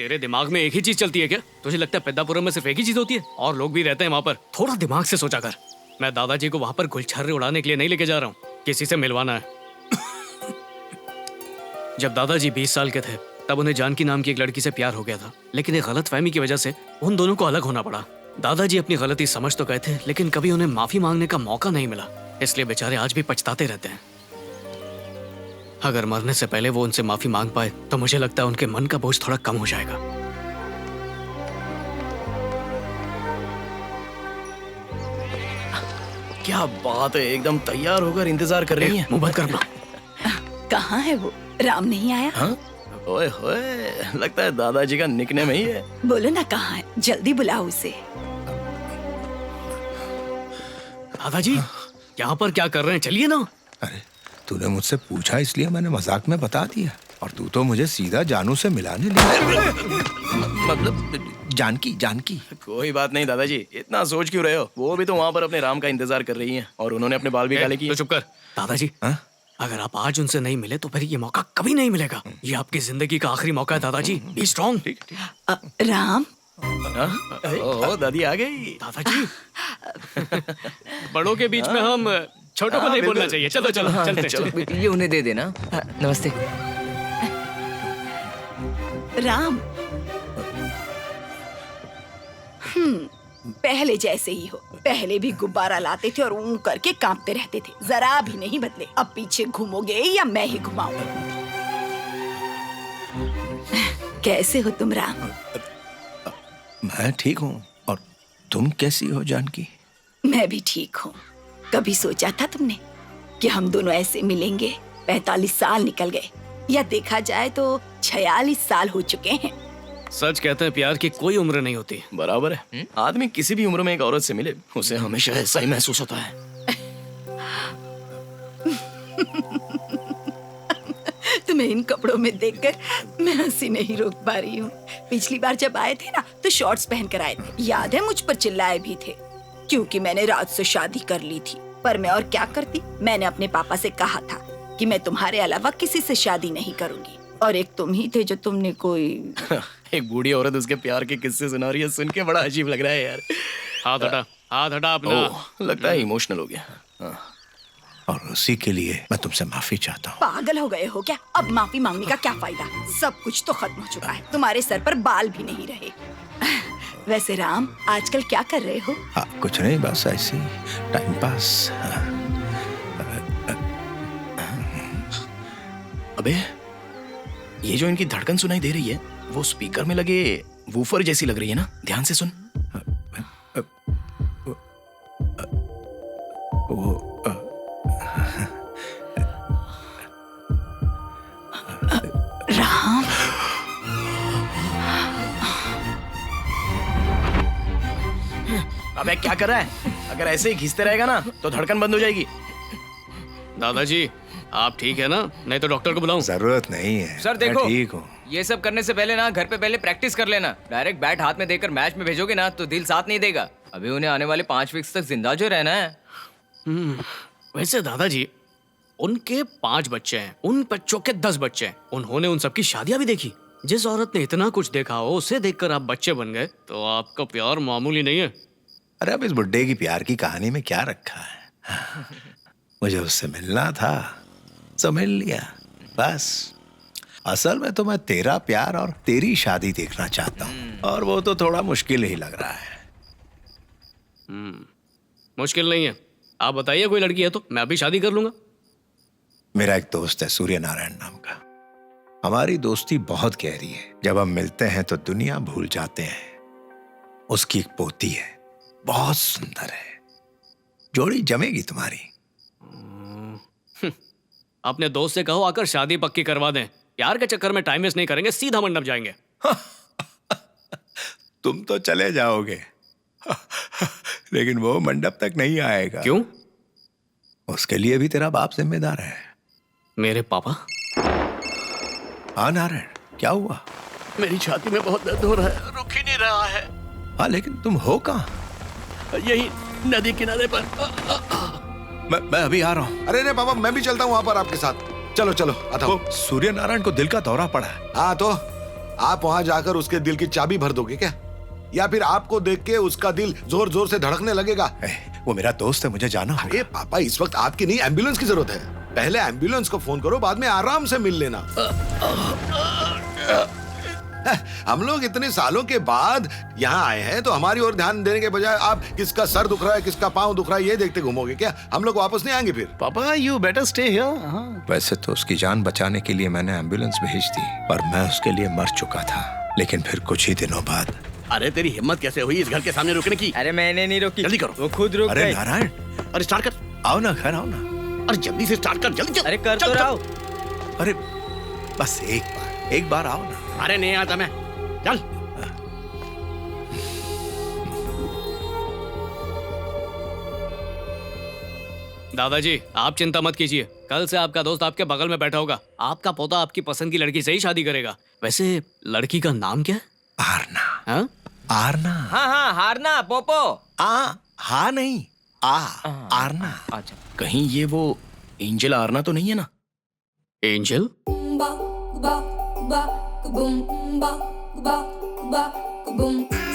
तेरे दिमाग में एक ही चीज चलती है क्या? तुझे लगता है पेद्दापुरम में सिर्फ एक ही चीज होती है? और लोग भी रहते हैं वहाँ पर। थोड़ा दिमाग से सोचा कर। मैं दादाजी को वहाँ पर गुलछर्रे उड़ाने के लिए नहीं लेके जा रहा हूँ, किसी से मिलवाना है। जब दादाजी 20 साल के थे तब उन्हें जानकी नाम की एक लड़की से प्यार हो गया था, लेकिन एक गलतफहमी की वजह से उन दोनों को अलग होना पड़ा। दादाजी अपनी गलती समझ तो गए थे, लेकिन कभी उन्हें माफी मांगने का मौका नहीं मिला, इसलिए बेचारे आज भी पछताते रहते हैं। अगर मरने से पहले वो उनसे माफी मांग पाए तो मुझे लगता है उनके मन का बोझ थोड़ा कम हो जाएगा। क्या बात है, एकदम तैयार होकर इंतजार कर रही है। मुंह बंद करना। कहाँ है वो? राम नहीं आया? हाँ? ओए होए, लगता है दादाजी का निकनेम ही है। बोलो ना कहाँ है, जल्दी बुलाओ उसे। दादाजी यहाँ पर क्या कर रहे हैं? चलिए ना। अरे तूने मुझसे पूछा इसलिए मैंने मजाक में बता दिया, और तू तो मुझे सीधा जानू से मिलाने लगा। मतलब जानकी। जानकी कोई बात नहीं दादाजी, इतना सोच क्यों रहे हो? वो भी तो वहाँ पर अपने राम का इंतजार कर रही हैं, और उन्होंने अपने बाल भी काले किए। तो चुप कर। दादाजी अगर आप आज उनसे नहीं मिले तो फिर ये मौका कभी नहीं मिलेगा। ये आपकी जिंदगी का आखिरी मौका है दादाजी। Be strong. राम। ओ दादी आ गई। दादाजी बड़ों के बीच में हम छोटों को नहीं बोलना चाहिए। चलो चलो चलते चलो। ये उन्हें दे देना। नमस्ते। राम। पहले जैसे ही हो। पहले भी गुब्बारा लाते थे और ऊं करके कांपते रहते थे, जरा भी नहीं बदले। अब पीछे घूमोगे या मैं ही घुमाऊं? कैसे हो तुम राम? मैं ठीक हूँ, और तुम कैसी हो जानकी? मैं भी ठीक हूँ। कभी सोचा था तुमने कि हम दोनों ऐसे मिलेंगे? 45 साल निकल गए, या देखा जाए तो 46 साल हो चुके हैं। सच कहते हैं प्यार की कोई उम्र नहीं होती। बराबर है। आदमी किसी भी उम्र में एक औरत से मिले, उसे हमेशा ऐसा ही महसूस होता है। तुम्हें इन कपड़ों में देखकर मैं हंसी नहीं रोक पा रही हूँ। पिछली बार जब आए थे ना तो शॉर्ट्स पहन कर आए थे। याद है मुझ पर चिल्लाए भी थे क्योंकि मैंने रात से शादी कर ली थी। पर मैं और क्या करती, मैंने अपने पापा से कहा था कि मैं तुम्हारे अलावा किसी से शादी नहीं करूंगी, और एक तुम ही थे जो तुमने कोई एक बूढ़ी औरत उसके प्यार के किस्से सुना रही है, सुन के बड़ा अजीब लग रहा है यार। हाथ हटा अपना। लगता है इमोशनल हो गया। हाँ। और उसी के लिए मैं तुमसे माफी चाहता हूँ। पागल हो गए हो क्या? अब माफी मांगने का क्या फायदा? सब कुछ तो खत्म हो चुका है, तुम्हारे सर पर बाल भी नहीं रहे। वैसे राम, आजकल क्या कर रहे हो? कुछ नहीं, बस ऐसे टाइम पास। अबे ये जो इनकी धड़कन सुनाई दे रही है वो स्पीकर में लगे वूफर जैसी लग रही है ना? ध्यान से सुन। राम। अबे क्या कर रहा है? अगर ऐसे ही घिसते रहेगा ना तो धड़कन बंद हो जाएगी। दादाजी आप ठीक है ना? नहीं तो डॉक्टर को बुलाऊं? जरूरत नहीं है सर देखो, मैं ठीक हूँ। ये सब करने से पहले ना घर पे पहले प्रैक्टिस कर लेना। डायरेक्ट बैट हाथ में देकर मैच में भेजोगे ना तो दिल साथ नहीं देगा। अभी उन्हें आने वाले 5 वीक्स तक जिंदा जो रहना है। वैसे दादाजी उनके 5 बच्चे हैं, उन बच्चों के 10 बच्चे हैं। उन्होंने उन सबकी शादियां भी देखी। जिस औरत ने इतना कुछ देखा हो उसे देखकर आप बच्चे बन गए तो आपका प्यार मामूली नहीं है। अरे अब इस बुड्ढे की प्यार की कहानी में क्या रखा है? मुझे उससे मिलना था तो मिल लिया, बस। असल में तो मैं तेरा प्यार और तेरी शादी देखना चाहता हूँ, और वो तो थोड़ा मुश्किल ही लग रहा है। मुश्किल नहीं है। आप बताइए कोई लड़की है तो मैं अभी शादी कर लूंगा। मेरा एक दोस्त है सूर्य नारायण नाम का। हमारी दोस्ती बहुत गहरी है। जब हम मिलते हैं तो दुनिया भूल जाते हैं। उसकी एक पोती है, बहुत सुंदर है। जोड़ी जमेगी तुम्हारी। अपने दोस्त से कहो आकर शादी पक्की करवा दें। प्यार के चक्कर में टाइम वेस्ट नहीं करेंगे, सीधा मंडप जाएंगे। तुम तो चले जाओगे लेकिन वो मंडप तक नहीं आएगा। क्यों? उसके लिए भी तेरा बाप जिम्मेदार है। मेरे पापा? हाँ नारायण, क्या हुआ? मेरी छाती में बहुत दर्द हो रहा है, रुक ही नहीं रहा है। हाँ लेकिन तुम हो कहाँ? यही नदी किनारे पर। मैं अभी आ रहा हूँ। अरे पापा, मैं भी चलता हूँ वहाँ पर आपके साथ। चलो चलो आता हूँ। सूर्य नारायण को दिल का दौरा पड़ा है। हाँ तो आप वहां जाकर उसके दिल की चाबी भर दोगे क्या? या फिर आपको देख के उसका दिल जोर जोर से धड़कने लगेगा? वो मेरा दोस्त है, मुझे जाना होगा। अरे पापा, इस वक्त आपकी नहीं एम्बुलेंस की जरूरत है। पहले एम्बुलेंस को फोन करो, बाद में आराम से मिल लेना। हम लोग इतने सालों के बाद यहाँ आए हैं, तो हमारी ओर ध्यान देने के बजाय आप किसका सर दुख रहा है, किसका पाँव दुख रहा है, ये देखते घूमोगे क्या? हम लोग वापस नहीं आएंगे फिर। पापा यू बेटर स्टे हियर। वैसे तो उसकी जान बचाने के लिए मैंने एम्बुलेंस भेज दी, पर मैं उसके लिए मर चुका था। लेकिन फिर कुछ ही दिनों बाद। अरे तेरी हिम्मत कैसे हुई इस घर के सामने रुकने की? अरे मैंने नहीं रोकी, जल्दी करो। वो खुद रुक अरे गई। नारायण, अरे स्टार्ट कर। आओ ना घर, आओ ना। अरे जल्दी से स्टार्ट कर, जल्दी चल। अरे कर चल, तो चल। रहा हूं। अरे बस एक बार आओ ना। अरे नहीं आता मैं, चल। दादाजी आप चिंता मत कीजिए, कल से आपका दोस्त आपके बगल में बैठा होगा। आपका पोता आपकी पसंद की लड़की से ही शादी करेगा। वैसे लड़की का नाम क्या है? आरना। हाँ? आरना। हाँ हाँ, हारना पोपो। हाँ नहीं, आरना। अच्छा, कहीं ये वो एंजल आरना तो नहीं है ना? एंजल?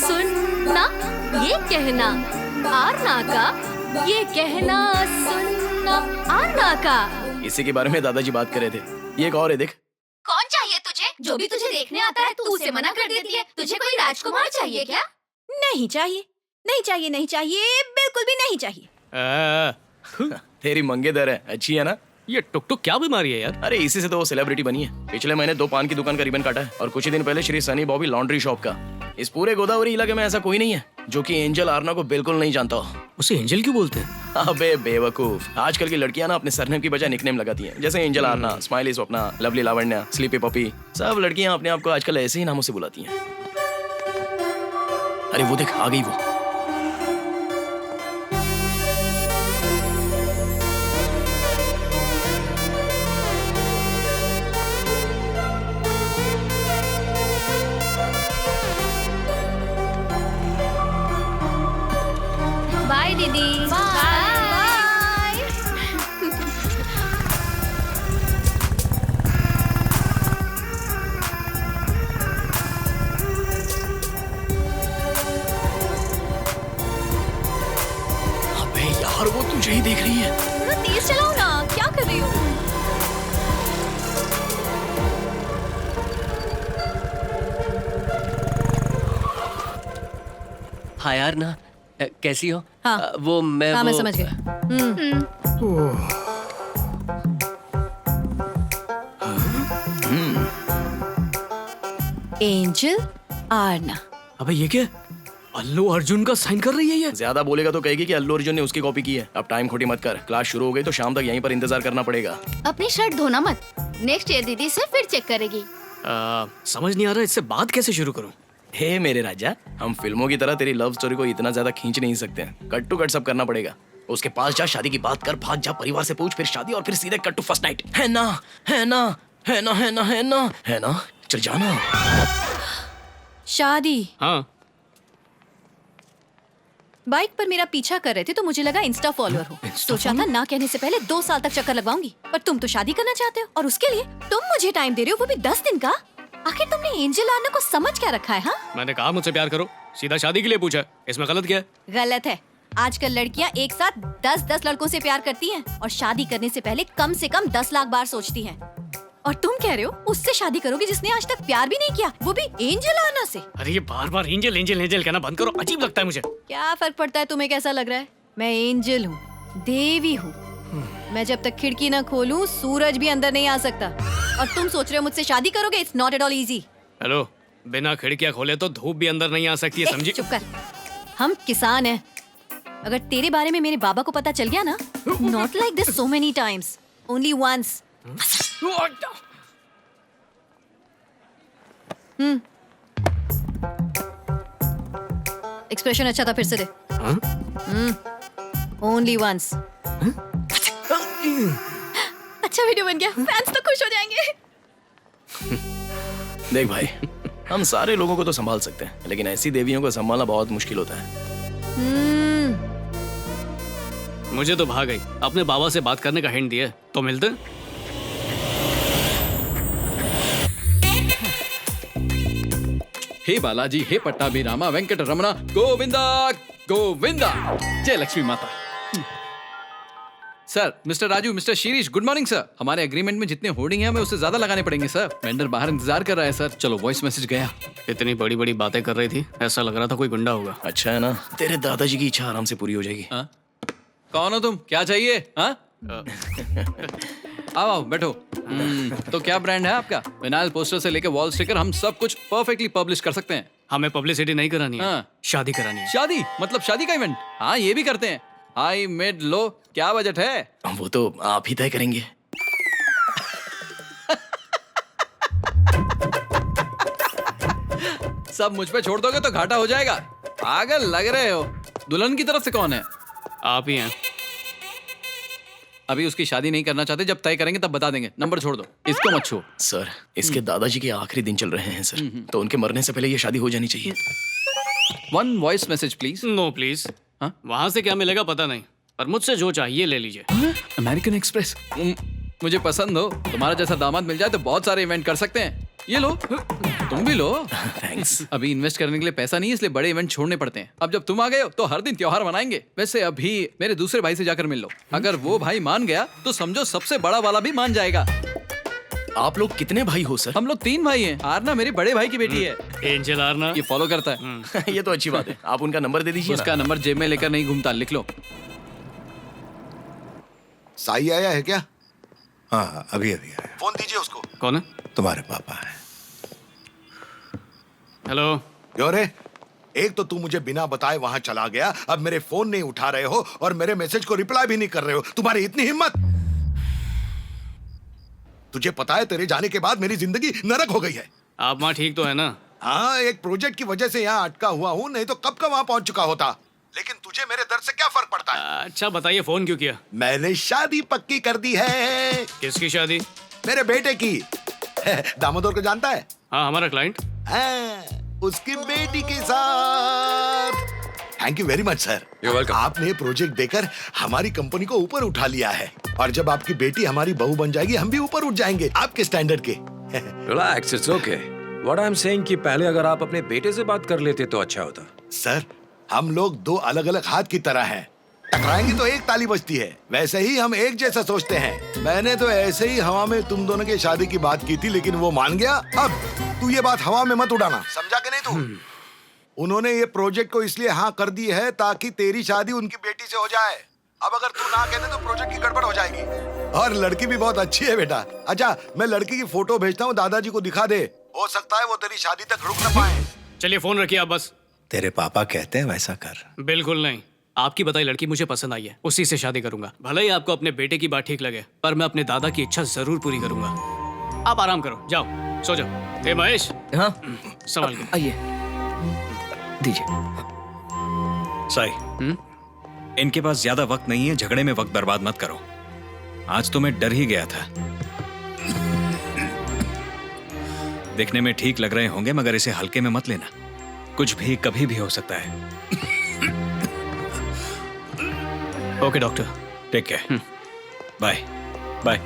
सुनना ये कहना आरना का, ये कहना सुनना आरना का। इसी के बारे में दादाजी बात कर रहे थे। ये एक और है, देख। कौन चाहिए तुझे? जो भी तुझे देखने आता है तू उसे मना कर देती है। तुझे कोई राजकुमार चाहिए क्या? नहीं चाहिए, नहीं चाहिए, नहीं चाहिए, बिल्कुल भी नहीं चाहिए। तेरी मंगेदर है, अच्छी है ना? ये टुक टुक क्या बीमारी है यार? अरे इसी से तो वो सेलिब्रिटी बनी है। पिछले महीने 2 पान की दुकान का रिबन काटा है, और कुछ ही दिन पहले श्री सनी बॉबी लॉन्ड्री शॉप का। इस पूरे गोदावरी इलाके में ऐसा कोई नहीं है जो कि एंजल आरना को बिल्कुल नहीं जानता हो। उसे एंजल क्यों बोलते हैं? अबे बेवकूफ, आजकल की लड़कियां ना अपने सरनेम की बजाय निकनेम लगाती हैं, जैसे angel Aarna, smiley Swapna, lovely Lavanya, sleepy puppy. सब लड़कियां अपने आप को आजकल ऐसे ही नामों से बुलाती हैं। अरे वो देख, आ गई वो। बाय दीदी। बाय। अबे यार, वो तुझे ही देख रही है। थोड़ा तेज चलाओ ना, क्या कर रही हो? हाँ यार ना, कैसी हो? हाँ। वो मैं हाँ, वो मैं समझ गई। एंजल आरना। अबे ये क्या? अल्लू अर्जुन का साइन कर रही है ये? ज्यादा बोलेगा तो कहेगी कि अल्लू अर्जुन ने उसकी कॉपी की है। अब टाइम खोटी मत कर, क्लास शुरू हो गई तो शाम तक यहीं पर इंतजार करना पड़ेगा। अपनी शर्ट धोना मत, नेक्स्ट ईयर दीदी से फिर चेक करेगी। समझ नहीं आ रहा इससे बात कैसे शुरू करूं। हे मेरे राजा, हम फिल्मों की तरह तेरी लव स्टोरी को इतना ज्यादा खींच नहीं सकते हैं। कट टू कट सब करना पड़ेगा। उसके पास जा, शादी की बात कर, भाग जा, परिवार से पूछ, फिर शादी, और फिर सीधे कट टू फर्स्ट नाइट। है ना, है ना, है ना, है ना, है ना, है ना, चल जाना। शादी? हाँ। बाइक पर मेरा पीछा कर रहे थे तो मुझे लगा इंस्टा फॉलोअर हो। सोचा था ना कहने से पहले 2 साल तक चक्कर लगवाऊंगी, पर तुम तो शादी करना चाहते हो, और उसके लिए तुम मुझे टाइम दे रहे हो, वो भी 10 दिन का। आखिर तुमने एंजल आरना को समझ क्या रखा है? हाँ, मैंने कहा मुझसे प्यार करो, सीधा शादी के लिए पूछा, इसमें गलत क्या है? गलत है। आजकल लड़कियां एक साथ 10-10 लड़कों से प्यार करती हैं, और शादी करने से पहले कम से कम 10 लाख बार सोचती हैं। और तुम कह रहे हो उससे शादी करोगे जिसने आज तक प्यार भी नहीं किया, वो भी एंजल आरना से? अरे ये बार बार एंजल एंजल एंजल कहना बंद करो, अजीब लगता है मुझे। क्या फर्क पड़ता है तुम्हें कैसा लग रहा है? मैं एंजल हूँ, देवी हूँ। मैं जब तक खिड़की न खोलूं सूरज भी अंदर नहीं आ सकता। और तुम सोच रहे हो मुझसे शादी करोगे? It's not at all easy. Hello, बिना खिड़कियां खोले तो धूप भी अंदर नहीं आ सकती है, समझी? चुप कर। हम किसान हैं। अगर तेरे बारे में मेरे बाबा को पता चल गया ना, not like this so many times, only once. Expression अच्छा था, फिर से दे। Only once. अच्छा वीडियो बन गया, फैंस तो खुश हो जाएंगे। देख भाई, हम सारे लोगों को तो संभाल सकते हैं, लेकिन ऐसी देवियों को संभालना बहुत मुश्किल होता है। मुझे तो भाग गई, अपने बाबा से बात करने का हिंट दिया, तो मिलते। हे बालाजी, हे पट्टाभी रामा वेंकट रमना गोविंदा गोविंदा। जय लक्ष्मी माता। Sir, mister Raju, mister Shirish, good morning sir. हमारे एग्रीमेंट में जितने होर्डिंग हैं हमें उससे ज्यादा लगाने पड़ेंगे सर। वेंडर बाहर इंतजार कर रहा है सर। चलो, वॉइस मैसेज गया। इतनी बड़ी बड़ी बातें कर रही थी, ऐसा लग रहा था कोई गुंडा होगा। अच्छा है ना, तेरे दादाजी की इच्छा आराम से पूरी हो जाएगी। हाँ? कौन हो तुम? क्या चाहिए? हाँ? आओ आओ बैठो। तो क्या ब्रांड है आपका? विनाइल पोस्टर से लेके वॉल स्टिकर, हम सब कुछ परफेक्टली पब्लिश कर सकते हैं। हमें पब्लिसिटी नहीं करानी है, हाँ। शादी करानी है। शादी मतलब शादी का इवेंट? हाँ, ये भी करते हैं। हाई मिड लो, क्या बजट है? वो तो आप ही तय करेंगे। सब मुझ पे छोड़ दोगे तो घाटा हो जाएगा। पागल लग रहे हो। दुल्हन की तरफ से कौन है? आप ही हैं। अभी उसकी शादी नहीं करना चाहते, जब तय करेंगे तब बता देंगे। नंबर छोड़ दो, इसको मत छो। सर, इसके दादाजी के आखिरी दिन चल रहे हैं सर, तो उनके मरने से पहले ये शादी हो जानी चाहिए। One voice message please. No please. हाँ? वहां से क्या मिलेगा पता नहीं, पर मुझसे जो चाहिए ले लीजिए। American express. मुझे पसंद हो। तुम्हारा जैसा दामाद मिल जाए तो बहुत सारे इवेंट कर सकते हैं। ये लो, तुम भी लो। थैंक्स। अभी इन्वेस्ट करने के लिए पैसा नहीं है, इसलिए बड़े इवेंट छोड़ने पड़ते हैं। अब जब तुम आ गए हो तो हर दिन त्योहार मनाएंगे। वैसे अभी मेरे दूसरे भाई से जाकर मिल लो। अगर वो भाई मान गया तो समझो सबसे बड़ा वाला भी मान जाएगा। आप लोग कितने भाई हो सर? हम लोग 3 भाई हैं। आरना मेरी बड़े भाई की बेटी है। एंजल आरना। ये फॉलो करता है। ये तो अच्छी बात है। आप उनका नंबर दे दीजिए उसका ना। नंबर जेब में लेकर नहीं घूमता, लिख लो। साई आया है क्या? हाँ, अभी अभी आया। फोन दीजिए उसको। कौन है? तुम्हारे पापा है। हेलो। क्यों रे? एक तो तू मुझे बिना बताए वहां चला गया, अब मेरे फोन नहीं उठा रहे हो और मेरे मैसेज को रिप्लाई भी नहीं कर रहे हो। तुम्हारी इतनी हिम्मत! तुझे पता है तेरे जाने के बाद मेरी जिंदगी नरक हो गई है। आप वहाँ ठीक तो है ना? हाँ, एक प्रोजेक्ट की वजह से यहाँ अटका हुआ हूँ, नहीं तो कब का वहां पहुंच चुका होता। लेकिन तुझे मेरे दर्द से क्या फर्क पड़ता है? अच्छा बताइए, फोन क्यों किया? मैंने शादी पक्की कर दी है। किसकी शादी? मेरे बेटे की। दामोदर को जानता है? हाँ, हमारा क्लाइंट। हाँ, उसकी बेटी के साथ। Thank you very much sir. आपने प्रोजेक्ट देकर हमारी कंपनी को ऊपर उठा लिया है, और जब आपकी बेटी हमारी बहू बन जाएगी हम भी ऊपर उठ जाएंगे आपके स्टैंडर्ड के। Relax, it's okay. What I am saying कि पहले अगर आप अपने बेटे से बात कर लेते तो अच्छा होता। सर, हम लोग 2 अलग अलग हाथ की तरह हैं। टकराएंगे तो एक ताली बजती है, वैसे ही हम एक जैसा सोचते हैं। मैंने तो ऐसे ही हवा में तुम दोनों की शादी की बात की थी, लेकिन वो मान गया। अब तू ये बात हवा में मत उड़ाना, समझा कि नहीं तू? उन्होंने ये प्रोजेक्ट को इसलिए हाँ कर दी है ताकि तेरी शादी उनकी बेटी से हो जाए। अब अगर तू ना कहते तो प्रोजेक्ट की गड़बड़ हो जाएगी। और लड़की भी बहुत अच्छी है बेटा। अच्छा, मैं लड़की की फोटो भेजता हूँ, दादाजी को दिखा दे। हो सकता है वो तेरी शादी तक रुक न पाए। चलिए फोन रखिए आप बस। तेरे पापा कहते हैं वैसा कर। बिल्कुल नहीं। आपकी बताई लड़की मुझे पसंद आई है, उसी से शादी करूंगा। भले ही आपको अपने बेटे की बात ठीक लगे, पर मैं अपने दादा की इच्छा जरूर पूरी करूंगा। आप आराम करो, जाओ सो जाओ। हे महेश। हाँ, संभाल के आइए, दीजिए। साई, इनके पास ज्यादा वक्त नहीं है, झगड़े में वक्त बर्बाद मत करो। आज तो मैं डर ही गया था। देखने में ठीक लग रहे होंगे, मगर इसे हल्के में मत लेना। कुछ भी कभी भी हो सकता है। Okay doctor. Take care. Bye bye.